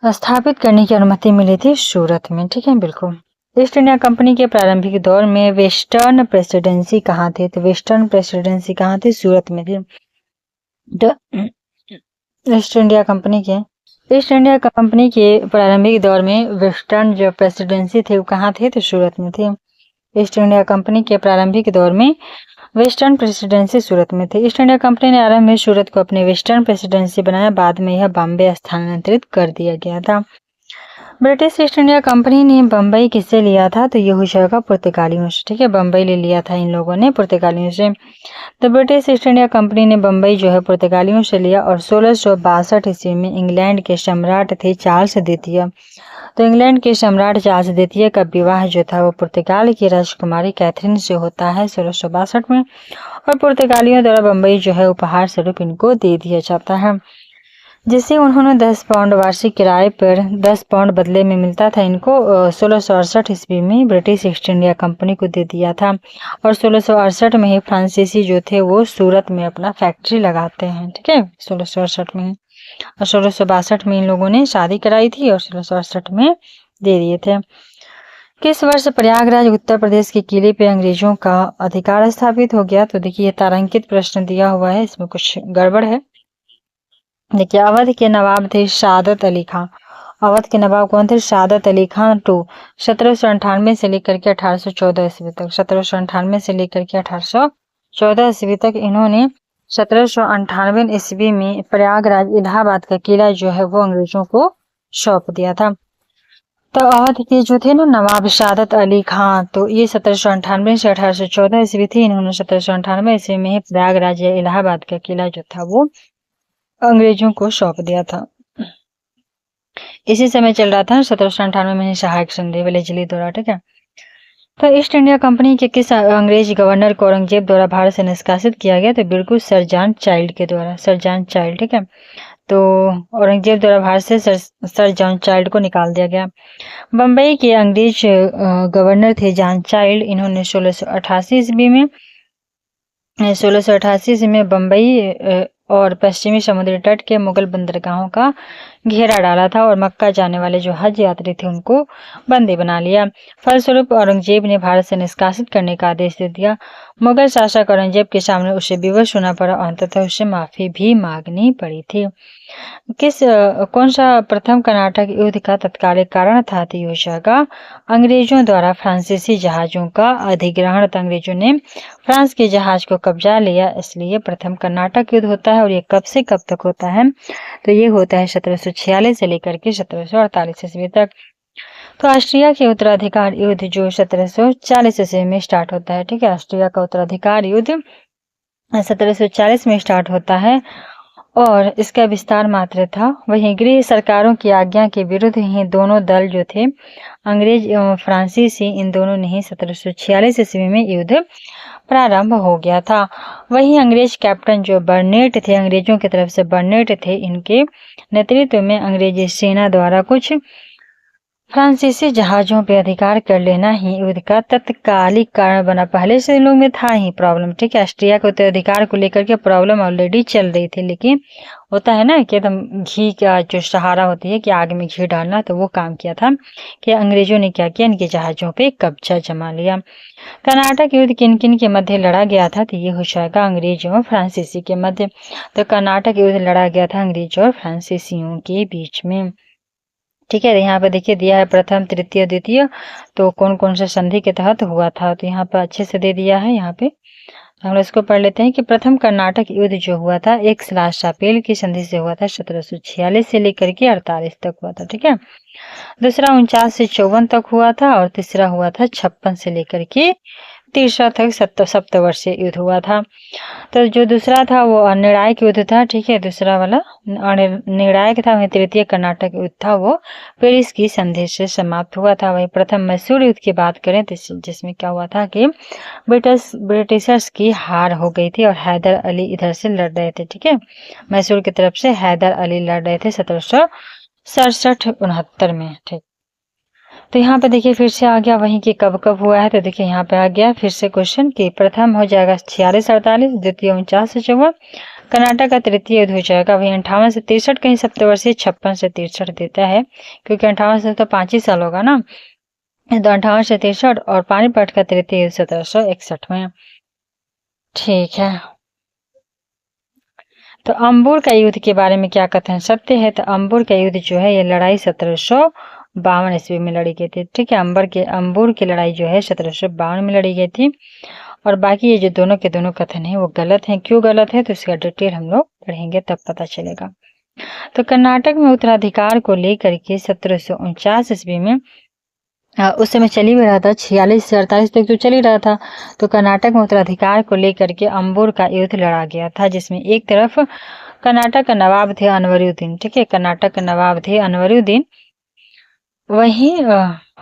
स्थापित करने की अनुमति मिली थी सूरत में। ठीक है, बिल्कुल। ईस्ट इंडिया कंपनी के प्रारंभिक दौर में वेस्टर्न प्रेसिडेंसी कहाँ थे? तो वेस्टर्न प्रेसिडेंसी कहाँ थी? सूरत में थी। ईस्ट इंडिया कंपनी के प्रारंभिक दौर में वेस्टर्न जो प्रेसिडेंसी थे वो कहाँ थे? तो सूरत में थी। ईस्ट इंडिया कंपनी के प्रारंभिक दौर में वेस्टर्न प्रेसिडेंसी सूरत में थी। ईस्ट इंडिया कंपनी ने आरंभ में सूरत को अपनी वेस्टर्न प्रेसिडेंसी बनाया, बाद में यह बॉम्बे स्थानांतरित कर दिया गया था। ब्रिटिश ईस्ट इंडिया कंपनी ने बम्बई किससे लिया था? तो ये हो जाएगा पुर्तगालियों से। ठीक है, बम्बई ले लिया था इन लोगों ने पुर्तगालियों से। तो ब्रिटिश ईस्ट इंडिया कंपनी ने बम्बई जो है पुर्तगालियों से लिया। और 1662 ईस्वी में इंग्लैंड के सम्राट थे चार्ल्स द्वितीय। तो इंग्लैंड के सम्राट चार्ल्स द्वितीय का विवाह जो था वो पुर्तगाल की राजकुमारी कैथरीन से होता है 1662 में। और पुर्तगालियों द्वारा बम्बई जो है उपहार स्वरूप इनको दे दिया जाता है, जिसे उन्होंने 10 पाउंड वार्षिक किराए पर 10 पाउंड बदले में मिलता था। इनको 1668 ईस्वी में ब्रिटिश ईस्ट इंडिया कंपनी को दे दिया था। और 1668 में ही फ्रांसीसी जो थे वो सूरत में अपना फैक्ट्री लगाते हैं। ठीक है, 1668 में। और 1662 में इन लोगों ने शादी कराई थी और 1668 में दे दिए थे। किस वर्ष प्रयागराज उत्तर प्रदेश के किले पे अंग्रेजों का अधिकार स्थापित हो गया? तो देखिए, तारांकित प्रश्न दिया हुआ है, इसमें कुछ गड़बड़ है। देखिए, अवध के नवाब थे सादत अली खां। अवध के नवाब कौन थे? सादत अली खां टू 1798 से लेकर के 1814 ईस्वी तक। 1798 से लेकर के 1814 ईस्वी तक इन्होंने 1798 ईस्वी में प्रयागराज इलाहाबाद का किला जो है वो अंग्रेजों को सौंप दिया था। तो अवध के जो थे ना नवाब सादत अली खां, तो ये 1798 से 1814 ईस्वी थी। इन्होंने 1798 ईस्वी में ही प्रयागराज या इलाहाबाद का किला जो था वो अंग्रेजों को सौंप दिया था। इसी समय चल रहा था 1798 में सहायक संधि वेलेस्ली द्वारा। ठीक है, तो ईस्ट इंडिया कंपनी के किस अंग्रेज गवर्नर को औरंगजेब द्वारा भारत से निष्कासित किया गया? तो बिल्कुल सर जॉन चाइल्ड के द्वारा, सर जॉन चाइल्ड। ठीक है, तो औरंगजेब द्वारा भारत से सर जॉन चाइल्ड को निकाल दिया गया। बम्बई के अंग्रेज गवर्नर थे जॉन चाइल्ड। इन्होंने 1688 ईस्वी में बम्बई और पश्चिमी समुद्री तट के मुगल बंदरगाहों का घेरा डाला था और मक्का जाने वाले जो हज यात्री थे उनको बंदी बना लिया। फलस्वरूप औरंगजेब ने भारत से निष्कासित करने का आदेश दे दिया। मुगल शासक औरंगजेब के सामने उसे विवश होना पड़ा और अंततः उसे माफी भी मांगनी पड़ी थी। कौन सा प्रथम कर्नाटक युद्ध का तत्कालिक कारण था? तो योशा का अंग्रेजों द्वारा फ्रांसीसी जहाजों का अधिग्रहण। अंग्रेजों ने फ्रांस के जहाज को कब्जा लिया, इसलिए प्रथम कर्नाटक युद्ध होता है। और ये कब से कब तक होता है? तो ये होता है 1746 से लेकर के 1748 ईस्वी तक। तो ऑस्ट्रिया के उत्तराधिकार युद्ध जो 1740 ईस्वी में स्टार्ट होता है। ठीक है, ऑस्ट्रिया का उत्तराधिकार युद्ध 1740 में स्टार्ट होता है और इसका विस्तार मात्र था। वहीं गृह सरकारों की आज्ञा के विरुद्ध ही दोनों दल जो थे, अंग्रेज एवं फ्रांसीसी, इन दोनों ने ही 1746 ईस्वी में युद्ध प्रारंभ हो गया था। वहीं अंग्रेज कैप्टन जो बर्नेट थे, अंग्रेजों की तरफ से बर्नेट थे, इनके नेतृत्व में अंग्रेजी सेना द्वारा कुछ फ्रांसीसी जहाजों पे अधिकार कर लेना ही युद्ध का तत्कालिक कारण बना। पहले से इन लोग में था ही प्रॉब्लम। ठीक है, ऑस्ट्रिया के उत्तराधिकार को लेकर के प्रॉब्लम ऑलरेडी चल रही थी, लेकिन होता है ना कि एकदम घी का जो सहारा होती है कि आग में घी डालना, तो वो काम किया था कि अंग्रेजों ने क्या किया, इनके जहाजों पे कब्जा जमा लिया। कर्नाटक युद्ध किन किन के मध्य लड़ा गया था? तो ये हो जाएगा अंग्रेज और फ्रांसीसी के मध्य। तो कर्नाटक युद्ध लड़ा गया था अंग्रेज और फ्रांसीसियों के बीच में। ठीक है, यहाँ पे देखिए दिया है प्रथम, तृतीय, द्वितीय, तो कौन कौन से संधि के तहत हुआ था, तो यहाँ पे अच्छे से दे दिया है। यहाँ पे हम लोग इसको पढ़ लेते हैं कि प्रथम कर्नाटक युद्ध जो हुआ था एक सापेल की संधि से हुआ था, 1746 से लेकर के 48 तक हुआ था। ठीक है, दूसरा 49 से 54 तक हुआ था और तीसरा हुआ था 56 से लेकर के तीसरा तक सप्तवर्षीय युद्ध हुआ था। तो जो दूसरा था वो निर्णायक युद्ध था। ठीक है, दूसरा वाला निर्णायक था। वहीं तृतीय कर्नाटक युद्ध था वो पेरिस की संधि से समाप्त हुआ था। वहीं प्रथम मैसूर युद्ध की बात करें तो जिसमें क्या हुआ था कि ब्रिटिशर्स की हार हो गई थी और हैदर अली इधर से लड़ रहे थे। ठीक है, मैसूर की तरफ से हैदर अली लड़ रहे थे 1767-69 में। ठीक, तो यहाँ पे देखिए फिर से आ गया वहीं कि कब कब हुआ है। तो देखिए यहाँ पे आ गया फिर से क्वेश्चन कि प्रथम हो जाएगा 46-48, द्वितीय 49 से 54, कर्नाटक का तृतीय युद्ध हो जाएगा वही 58 से 63, कहीं सप्तवर्षीय 56 से 63 देता है, क्योंकि 58 से तो 5 ही साल होगा ना, तो 58 से 63, और पानीपत का तृतीय युद्ध 1761 में। ठीक है, तो अंबुर का युद्ध के बारे में क्या कथन सत्य है? तो अंबुर का युद्ध जो है ये लड़ाई 1752 ईस्वी में लड़ी गई थी। ठीक है, अंबुर की लड़ाई जो है 1752 में लड़ी गई थी। और बाकी ये जो दोनों के दोनों कथन है वो गलत हैं। क्यों गलत है तो इसका डिटेल हम लोग पढ़ेंगे तब पता चलेगा। तो कर्नाटक में उत्तराधिकार को लेकर के 1749 ईस्वी में उस समय चल ही रहा था, 46 से 48 तक तो चल ही रहा था। तो कर्नाटक में उत्तराधिकार को लेकर के अंबुर का युद्ध लड़ा गया था, जिसमें एक तरफ कर्नाटक का नवाब थे अनवरुद्दीन। ठीक है, कर्नाटक के नवाब थे अनवरुद्दीन, वहीं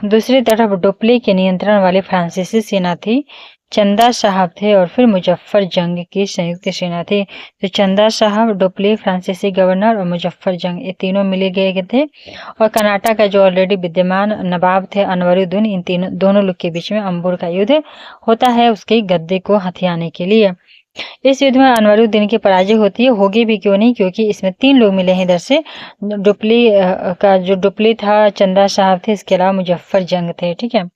दूसरी तरफ डुप्ले के नियंत्रण वाली फ्रांसीसी सेना थी, चंदा साहब थे, और फिर मुजफ्फर जंग की संयुक्त सेना थी। तो चंदा साहब, डुप्ले फ्रांसीसी गवर्नर और मुजफ्फर जंग, ये तीनों मिले गए थे। और कर्नाटक का जो ऑलरेडी विद्यमान नवाब थे अनवरुद्दीन, इन दोनों लोग के बीच में अंबुर का युद्ध होता है उसके गद्दे को हथियाने के लिए। इस युद्ध में अनवरुद्दीन की पराजय होती है, होगी भी क्यों नहीं, क्योंकि इसमें 3 लोग मिले हैं इधर से। डुप्ली था, चंदा साहब थे, इसके अलावा मुजफ्फर जंग थे। ठीक है,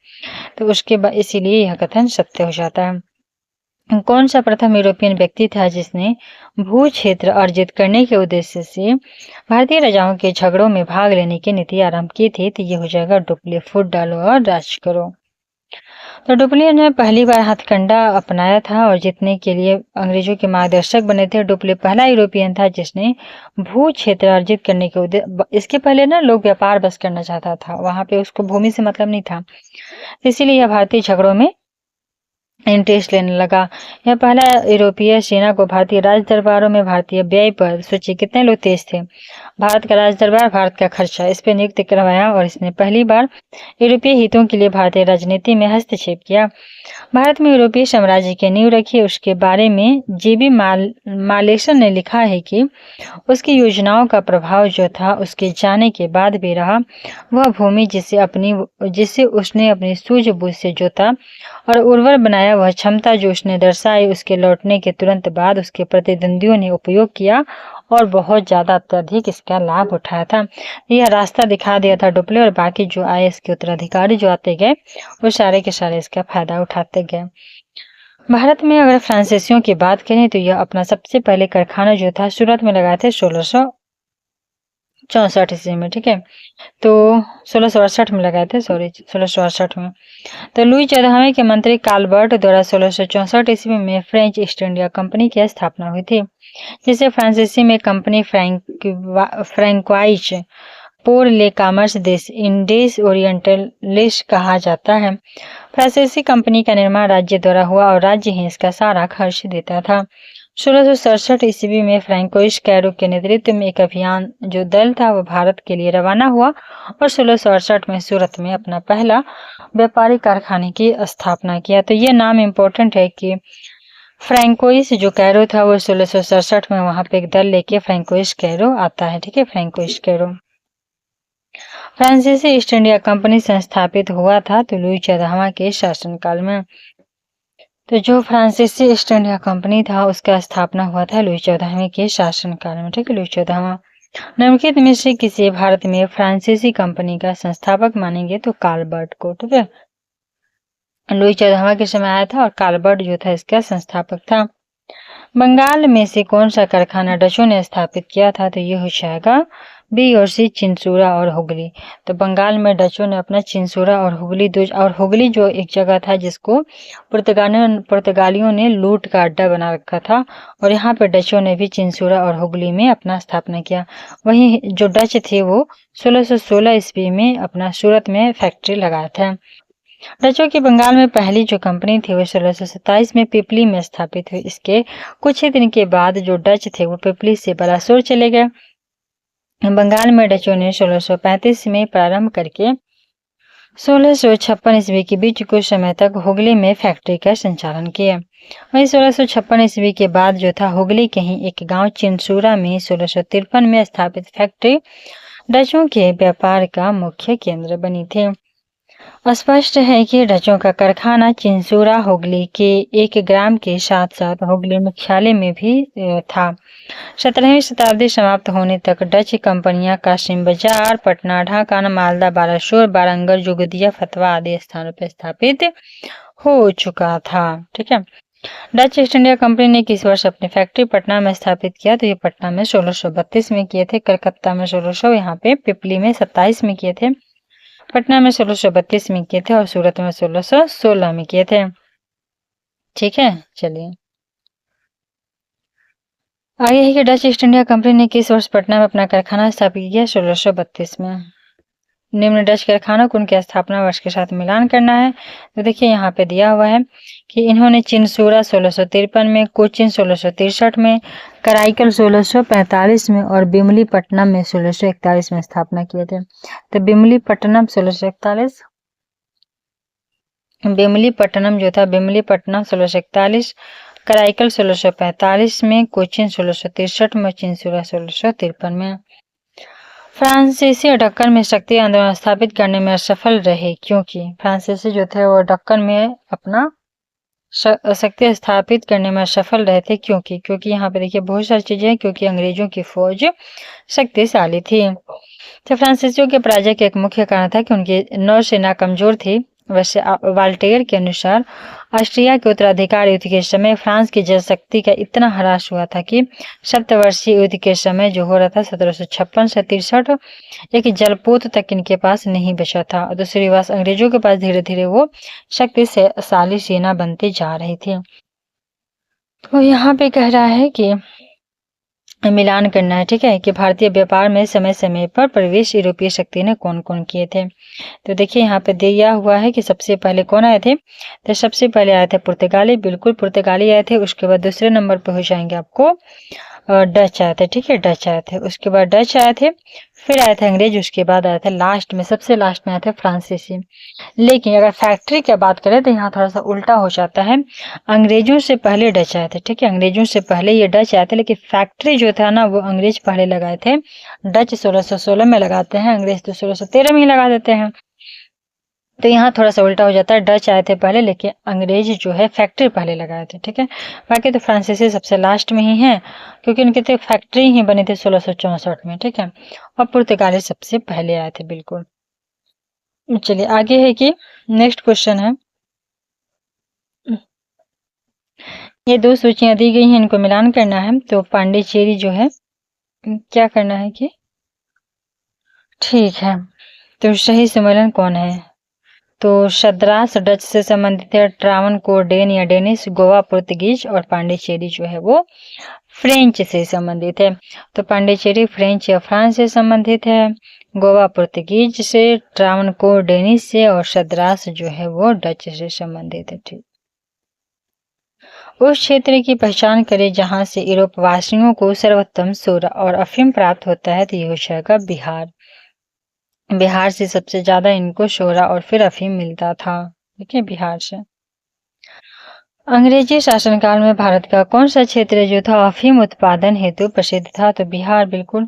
तो उसके बाद इसीलिए यह कथन सत्य हो जाता है। कौन सा प्रथम यूरोपियन व्यक्ति था जिसने भू क्षेत्र अर्जित करने के उद्देश्य से भारतीय राजाओं के झगड़ों में भाग लेने की नीति आरंभ की थी? तो ये हो जाएगा डुप्ले। फुट डालो और राज करो। तो डुप्ले ने पहली बार हथकंडा अपनाया था और जीतने के लिए अंग्रेजों के मार्गदर्शक बने थे। डुप्ले पहला यूरोपियन था जिसने भू क्षेत्र अर्जित करने के उद्देश्य, इसके पहले ना लोग व्यापार बस करना चाहता था, वहां पे उसको भूमि से मतलब नहीं था, इसीलिए यह भारतीय झगड़ों में इंटरेस्ट लेने लगा। यह पहला यूरोपीय सेना को भारतीय राज दरबारों में भारतीय व्यय पर, सोचिए कितने लोग तेज थे, भारत का राज दरबार, भारत का खर्चा, इस पर नियुक्त करवाया और इसने पहली बार यूरोपीय हितों के लिए भारतीय राजनीति में हस्तक्षेप किया। भारत में यूरोपीय साम्राज्य की नींव रखी। उसके बारे में जेबी मालेसन ने लिखा है कि उसकी योजनाओं का प्रभाव जो था उसके जाने के बाद भी रहा। वह भूमि जिसे उसने अपनी सूझबूझ से जोता और उर्वर बनाया, है वह क्षमता जो उसने दर्शाई उसके लौटने के तुरंत बाद उसके प्रतिद्वंदियों ने उपयोग किया और बहुत ज़्यादा अत्यधिक इसका लाभ उठाया था। यह रास्ता दिखा दिया था डुप्ले, और बाकी जो आए इसके उत्तराधिकारी जो आते गए वो सारे के सारे इसका फायदा उठाते गए। भारत में अगर फ्रांसीसियों की बात करें तो यह अपना सबसे पहले कारखाना जो था सूरत में लगाए थे 1664 ईस्वी में। ठीक है, तो 1668 में लगाए थे, सॉरी 1668 में। तो लुई 14वें के मंत्री काल्बर्ट द्वारा 1664 ईस्वी में फ्रेंच ईस्ट इंडिया कंपनी की स्थापना हुई थी, जिसे फ्रांसीसी में कंपनी फ्रैंकोइज पोर ले कॉमर्स देश इंडेस ओरिएंटलिस कहा जाता है। फ्रांसीसी कंपनी का निर्माण राज्य द्वारा हुआ और राज्य ही इसका सारा खर्च देता था। 1667 ईस्वी में फ्रैंकोइस कैरो के नेतृत्व में एक अभियान जो दल था वह भारत के लिए रवाना हुआ और 1668 में सूरत में अपना पहला व्यापारिक कारखाने की स्थापना किया। तो ये नाम इम्पोर्टेंट है कि फ्रैंकोइस जो कैरो था वो 1667 में वहां पे एक दल लेके फ्रैंकोइस कैरो आता है। ठीक है, फ्रैंकोइस कैरो। फ्रांसीसी ईस्ट इंडिया कंपनी संस्थापित हुआ था तो लुई 14वां के शासनकाल में। तो जो फ्रांसीसी ईस्ट इंडिया कंपनी था उसका स्थापना हुआ था लुई 14वें के शासनकाल में। ठीक है, लुई 14वां। निम्नलिखित में से किसी भारत में फ्रांसीसी कंपनी का संस्थापक मानेंगे तो काल्बर्ट को। ठीक है, लुई 14वां के समय आया था और काल्बर्ट जो था इसका संस्थापक था। बंगाल में से कौन सा कारखाना डचों ने स्थापित किया था? तो ये हो जाएगा बी और सी, चिंसूरा और हुगली। तो बंगाल में डचों ने अपना चिंसूरा और हुगली जो एक जगह था जिसको पुर्तगालियों ने लूट का अड्डा बना रखा था, और यहाँ पे डचों ने भी चिंसूरा और हुगली में अपना स्थापना किया। वहीं जो डच थे वो 1616 ईस्वी में अपना सूरत में फैक्ट्री लगाया था। डचों की बंगाल में पहली जो कंपनी थी वो 1627 में पिपली में स्थापित हुई। इसके कुछ ही दिन के बाद जो डच थे वो पिपली से बालासोर चले गए। बंगाल में डचों ने 1635 में प्रारंभ करके 1656 ईस्वी के बीच कुछ समय तक हुगली में फैक्ट्री का संचालन किया। वहीं 1656 ईस्वी के बाद जो था हुगली के ही एक गांव चिंसूरा में 1653 में स्थापित फैक्ट्री डचों के व्यापार का मुख्य केंद्र बनी थी। स्पष्ट है कि डचों का कारखाना चिंसूरा हुगली के एक ग्राम के साथ साथ हुगली मुख्यालय में भी था। 17वीं शताब्दी समाप्त होने तक डच कंपनियां कासिम बाजार, पटना, ढाका, मालदा, बालासोर, वारंगल, जोगदिया, फतवा आदि स्थानों पर स्थापित हो चुका था। ठीक है, डच ईस्ट इंडिया कंपनी ने किस वर्ष अपनी फैक्ट्री पटना में स्थापित किया? तो ये पटना में 1632 में किए थे, कलकत्ता में 1600, यहाँ पे पिपली में 27 में किए थे, पटना में 1632 में किए थे और सूरत में 1616 में किए थे। ठीक है, चलिए आगे है कि डच ईस्ट इंडिया कंपनी ने किस वर्ष पटना में अपना कारखाना स्थापित किया? 1632 में। निम्न डच कारखानों को उनके स्थापना वर्ष के साथ मिलान करना है। तो देखिए यहाँ पे दिया हुआ है कि इन्होंने चिंसूरा 1653 में, कोचिन 1663 में, कराईकल 1645 में और बिमली पट्टनम में 1641 में स्थापना किए थे। तो बिमली पट्टनम 1641, बिमली पट्टनम जो था बिमली पट्टनम 1641, कराईकल 1645 में, कोचिन 1663 में, चिंसूरा 1653 में। फ्रांसीसी दक्कन में शक्ति आंदोलन स्थापित करने में असफल रहे क्योंकि फ्रांसीसी जो थे वो दक्कन में अपना शक्ति स्थापित करने में असफल रहे थे। क्योंकि यहाँ पे देखिए बहुत सारी चीजें हैं, क्योंकि अंग्रेजों की फौज शक्तिशाली थी। तो फ्रांसीसियों के पराजय का एक मुख्य कारण था कि उनकी नौसेना कमजोर थी। वैसे वाल्टेयर के अनुसार ऑस्ट्रिया के उत्तराधिकार युद्ध के समय फ्रांस की जनशक्ति का इतना ह्रास हुआ था कि सप्तवर्षीय युद्ध के समय जो हो रहा था 1756 से 63, एक जलपोत तक इनके पास नहीं बचा था। और दूसरी बात अंग्रेजों के पास धीरे धीरे वो शक्तिशाली सेना बनती जा रही थी। तो यहाँ पे कह रहा है कि मिलान करना है। ठीक है, कि भारतीय व्यापार में समय समय पर प्रवेश यूरोपीय शक्ति ने कौन कौन किए थे। तो देखिए यहाँ पे दिया हुआ है कि सबसे पहले कौन आए थे। तो सबसे पहले आए थे पुर्तगाली, बिल्कुल पुर्तगाली आए थे। उसके बाद दूसरे नंबर पे हो जाएंगे आपको डच आए थे। ठीक है, डच आए थे, उसके बाद डच आए थे, फिर आए थे अंग्रेज, उसके बाद आए थे लास्ट में, सबसे लास्ट में आए थे फ्रांसीसी। लेकिन अगर फैक्ट्री की बात करें तो यहाँ थोड़ा सा उल्टा हो जाता है, अंग्रेजों से पहले डच आए थे। ठीक है, अंग्रेजों से पहले ये डच आए थे, लेकिन फैक्ट्री जो था ना वो अंग्रेज पहले लगाए थे। डच 1616 में लगाते हैं, अंग्रेज तो 1613 में ही लगा देते हैं। तो यहाँ थोड़ा सा उल्टा हो जाता है, डच आए थे पहले लेकिन अंग्रेज जो है फैक्ट्री पहले लगाए थे, ठीक है। बाकी तो फ्रांसीसी सबसे लास्ट में ही है क्योंकि उनकी तो फैक्ट्री ही बनी थी 1664 में, ठीक है। और पुर्तगाली सबसे पहले आए थे, बिल्कुल। चलिए आगे है कि नेक्स्ट क्वेश्चन है, ये दो सूचियां दी गई हैं, इनको मिलान करना है। तो पांडिचेरी जो है क्या करना है कि, ठीक है, तो सही सम्मेलन कौन है? तो शद्रास डच से संबंधित है, ट्रावनकोर डेन या डेनिश, गोवा पुर्तगीज और पांडिचेरी जो है वो फ्रेंच से संबंधित है। तो पांडिचेरी फ्रेंच या फ्रांस से संबंधित है, गोवा पुर्तगीज से, ट्रावनकोर डेनिश से और शद्रास जो है वो डच से संबंधित है, ठीक। उस क्षेत्र की पहचान करें जहां से यूरोप वासियों को सर्वोत्तम सोरा और अफीम प्राप्त होता है, तो ये हो जाएगा बिहार। बिहार से सबसे ज्यादा इनको शोरा और फिर अफीम मिलता था, ठीक है, बिहार से। अंग्रेजी शासनकाल में भारत का कौन सा क्षेत्र जो था अफीम उत्पादन हेतु प्रसिद्ध था? तो बिहार, बिल्कुल।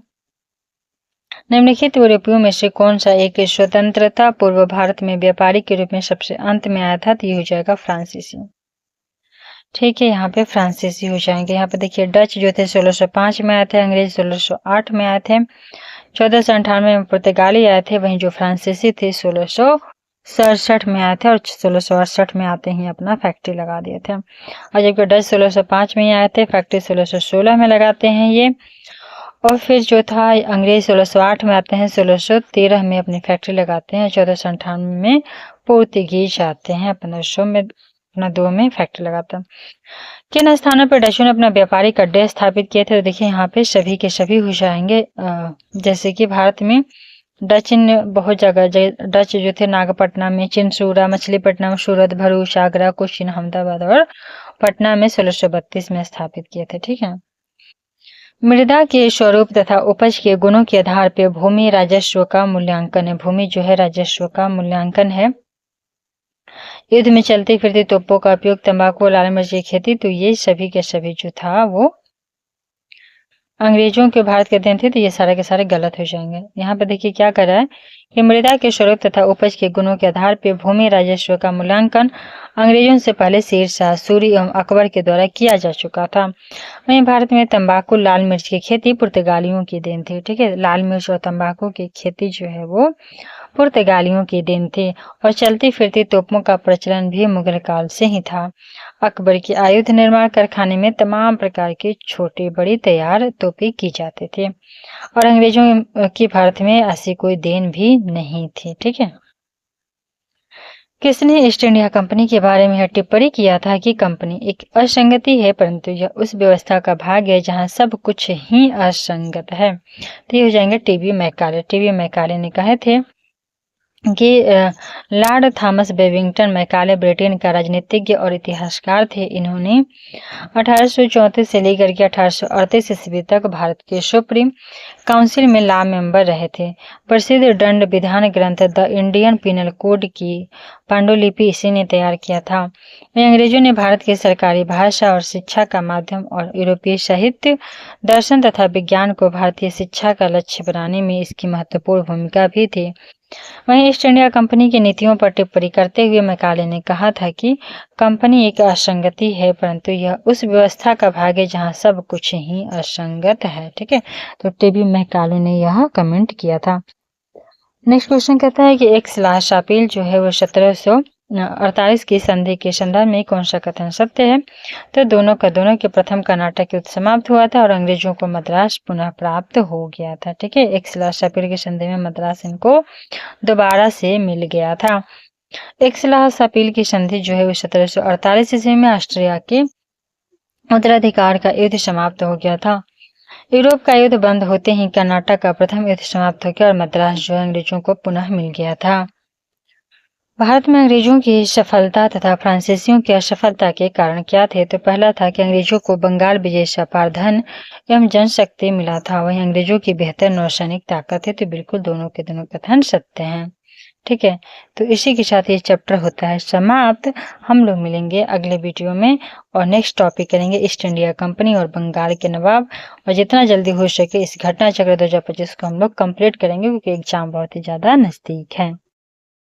निम्नलिखित यूरोपियों में से कौन सा एक स्वतंत्रता पूर्व भारत में व्यापारी के रूप में सबसे अंत में आया था? तो ये हो जाएगा फ्रांसीसी, ठीक है। यहाँ पे फ्रांसीसी हो जाएंगे। यहाँ पे देखिए डच जो थे 1605 में आए थे, अंग्रेज 1608 में आए थे, 1498 में पुर्तगाली आए थे, वहीं जो फ्रांसीसी थे 1667 में आए थे और 1668 में आते ही अपना फैक्ट्री लगा दिए थे। और जबकि डच 1605 में ही आए थे, फैक्ट्री 1616 में लगाते हैं ये। और फिर जो था अंग्रेज 1608 में आते हैं, 1613 में अपनी फैक्ट्री लगाते हैं, 1498 में पोर्तुगीज आते हैं, 1502 में फैक्ट्री लगाते हैं। किन स्थानों पर डचों ने अपना व्यापारिक अड्डे स्थापित किए थे? तो देखिए यहाँ पे सभी के सभी हो जाएंगे। जैसे कि भारत में डच ने बहुत जगह डच जो थे नागपट्टनम में, चिनसूरा, मछलीपट्टनम, सूरत, भरूच, आगरा, कोचीन, अहमदाबाद और पटना में 1632 में स्थापित किए थे, ठीक है। मृदा के स्वरूप तथा उपज के गुणों के आधार पर भूमि राजस्व का मूल्यांकन है। भूमि जो है राजस्व का मूल्यांकन है। युद्ध में चलती फिरती तोपों का उपयोग, तंबाकू, लाल मिर्च की खेती, तो ये सभी के सभी जो था वो अंग्रेजों के भारत के अधीन थे, तो ये सारे के सारे गलत हो जाएंगे। यहाँ पे देखिए क्या कर रहा है कि मृदा के स्वरूप तथा उपज के गुणों के आधार पर भूमि राजस्व का मूल्यांकन अंग्रेजों से पहले शेरशाह सूरी एवं अकबर के द्वारा किया जा चुका था। वहीं भारत में तंबाकू, लाल मिर्च की खेती पुर्तगालियों की देन थी, ठीक है। लाल मिर्च और तंबाकू की खेती जो है वो पुर्तगालियों की देन थी। और चलती फिरती तोपों का प्रचलन भी मुगल काल से ही था। अकबर के आयुध निर्माण कारखाने में तमाम प्रकार की छोटी बड़ी तैयार तोपें की जाती थी और अंग्रेजों की भारत में ऐसी कोई देन भी नहीं थी, ठीक है। किसने ईस्ट इंडिया कंपनी के बारे में यह टिप्पणी किया था कि कंपनी एक असंगति है परंतु यह उस व्यवस्था का भाग है जहां सब कुछ ही असंगत है? तो ये हो जाएंगे टीबी मैकाले। टीबी मैकाले ने कहे थे कि Lord Thomas Babington Macaulay Britain का राजनीतिज्ञ और इतिहासकार थे। इन्होंने 1834 से लेकर के 1838 ईस्वी तक भारत के सुप्रीम काउंसिल में लॉ मेंबर रहे थे। प्रसिद्ध दंड विधान ग्रंथ द इंडियन पिनल कोड की पांडुलिपि इसी ने तैयार किया था। वहीं अंग्रेजों ने भारत की सरकारी भाषा और शिक्षा का माध्यम और यूरोपीय साहित्य, दर्शन तथा विज्ञान को भारतीय शिक्षा का लक्ष्य बनाने में इसकी महत्वपूर्ण भूमिका भी थी। वहीं ईस्ट इंडिया कंपनी की नीतियों पर टिप्पणी करते हुए मैकाले ने कहा था कि कंपनी एक असंगति है परंतु यह उस व्यवस्था का भाग है जहां सब कुछ ही असंगत है, ठीक है। तो टीबी मैकाले ने यह कमेंट किया था। नेक्स्ट क्वेश्चन कहता है कि एक शापिल जो है वो 1748 की संधि के संदर्भ में कौन सा कथन सत्य है? तो दोनों के प्रथम कर्नाटक युद्ध समाप्त हुआ था और अंग्रेजों को मद्रास पुनः प्राप्त हो गया था, ठीक है। एक शापिल की संधि में मद्रास इनको दोबारा से मिल गया था। एक शापिल की संधि जो है वो 1748 ईस्वी में ऑस्ट्रिया के उत्तराधिकार का युद्ध समाप्त हो गया था। यूरोप का युद्ध बंद होते ही कर्नाटक का प्रथम युद्ध समाप्त हो गया और मद्रास जो अंग्रेजों को पुनः मिल गया था। भारत में अंग्रेजों की सफलता तथा फ्रांसीसियों की असफलता के कारण क्या थे? तो पहला था कि अंग्रेजों को बंगाल विजय से अपार धन एवं जनशक्ति मिला था, वहीं अंग्रेजों की बेहतर नौसैनिक ताकत है। तो बिल्कुल दोनों के दोनों कथन सत्य हैं, ठीक है। तो इसी के साथ ये चैप्टर होता है समाप्त। हम लोग मिलेंगे अगले वीडियो में और नेक्स्ट टॉपिक करेंगे ईस्ट इंडिया कंपनी और बंगाल के नवाब, और जितना जल्दी हो सके इस घटना चक्र 2025 को हम लोग कंप्लीट करेंगे क्योंकि एग्जाम बहुत ही ज़्यादा नज़दीक है।